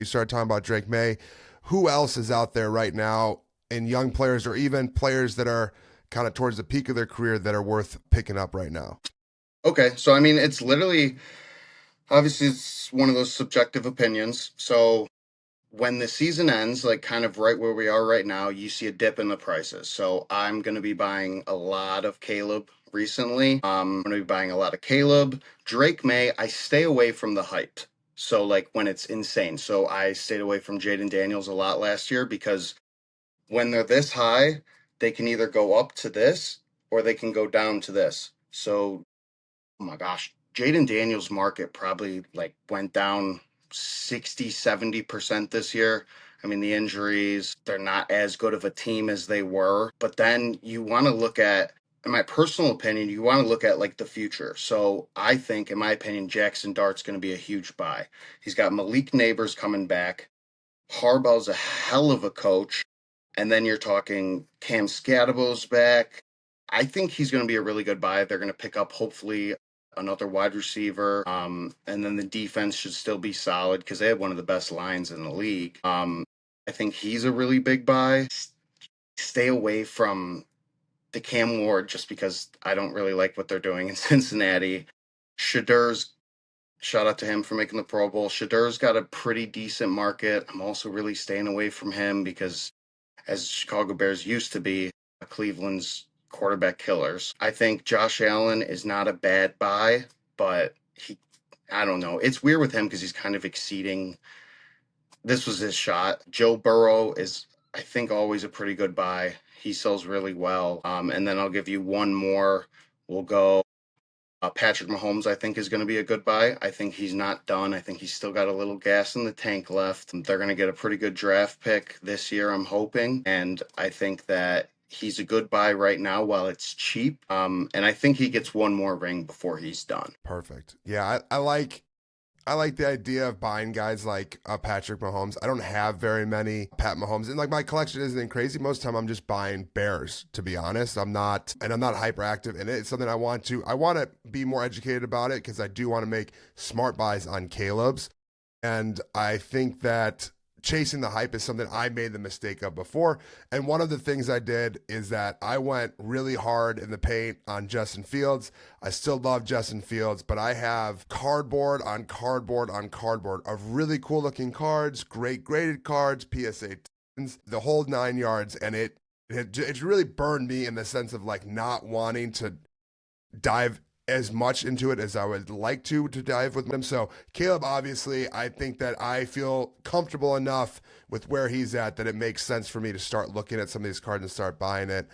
You started talking about Drake May. Who else is out there right now in young players or even players that are kind of towards the peak of their career that are worth picking up right now? Okay, so I mean, it's literally obviously it's one of those subjective opinions. So when the season ends, like kind of right where we are right now, you see a dip in the prices. So I'm going to be buying a lot of Caleb recently. I'm going to be buying a lot of Caleb. Drake May, I stay away from the hype. So like when it's insane. So I stayed away from Jaden Daniels a lot last year because when they're this high, they can either go up to this or they can go down to this. So oh my gosh, Jaden Daniels' market probably like went down 60, 70% this year. I mean, the injuries, they're not as good of a team as they were. But then you want to look at, in my personal opinion, you want to look at like the future. So I think, in my opinion, Jaxson Dart's going to be a huge buy. He's got Malik Neighbors coming back. Harbaugh's a hell of a coach. And then you're talking Cam Scadable's back. I think he's going to be a really good buy. They're going to pick up hopefully another wide receiver. And then the defense should still be solid because they have one of the best lines in the league. I think he's a really big buy. Stay away from the Cam Ward just because I don't really like what they're doing in Cincinnati. Shadur's Shout out to him for making the Pro Bowl. Shadur's got a pretty decent market. I'm also really staying away from him because as Chicago Bears used to be, Cleveland's quarterback killers. I think Josh Allen is not a bad buy, but I don't know. It's weird with him because he's kind of exceeding. This was his shot. Joe Burrow is, I think, always a pretty good buy. He sells really well. And then I'll give you one more. We'll go. Patrick Mahomes, I think, is going to be a good buy. I think he's not done. I think he's still got a little gas in the tank left. They're going to get a pretty good draft pick this year, I'm hoping. And I think that he's a good buy right now while it's cheap. And I think he gets one more ring before he's done. Perfect. Yeah, I like the idea of buying guys like Patrick Mahomes. I don't have very many Pat Mahomes, and like my collection isn't crazy. Most of the time, I'm just buying Bears. To be honest, I'm not hyperactive in it. It's something I want to be more educated about it because I do want to make smart buys on Caleb's, and I think that chasing the hype is something I made the mistake of before. And one of the things I did is that I went really hard in the paint on Justin Fields. I still love Justin Fields, but I have cardboard on cardboard on cardboard of really cool looking cards, great graded cards, PSA 10s, the whole 9 yards. And it really burned me in the sense of like not wanting to dive as much into it as I would like to dive with him. So Caleb, obviously, I think that I feel comfortable enough with where he's at that it makes sense for me to start looking at some of these cards and start buying it.